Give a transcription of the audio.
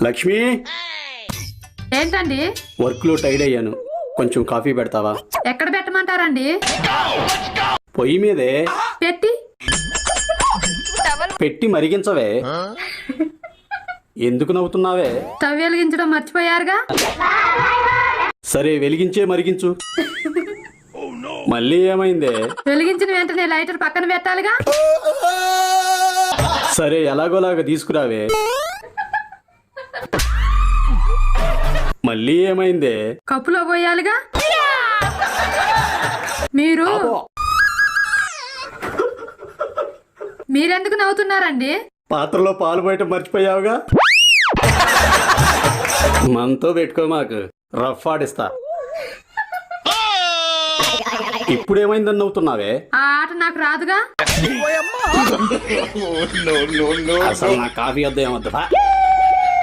లక్ష్మి, ఏంటండి? వర్క్ లో టైడ్ అయ్యాను, కొంచెం కాఫీ పెడతావా? ఎక్కడ పెట్టమంటారండి? పొయ్యి మీదే పెట్టి పెట్టి మరిగించవే. ఎందుకు నవ్వుతున్నావే? స్టవ్ వెలిగించడం మర్చిపోయారుగా. సరే వెలిగించే మరిగించు. మళ్ళీ ఏమైందే? వెలిగించిన వెంటనే లైటర్ పక్కన పెట్టాలిగా. సరే ఎలాగోలాగా తీసుకురావే. మళ్ళీ ఏమైందే? కప్పులో పోయాలిగా. మీరెందుకు నవ్వుతున్నారండి? పాత్రలో పాలు బయట మర్చిపోయావుగా. మనతో పెట్టుకో, మాకు రఫ్ ఆడిస్తా. ఇప్పుడేమైందని నవ్వుతున్నావే? ఆ ఆట నాకు రాదుగా. అసలు నా కాఫీ వద్ద ఏమొద్దా?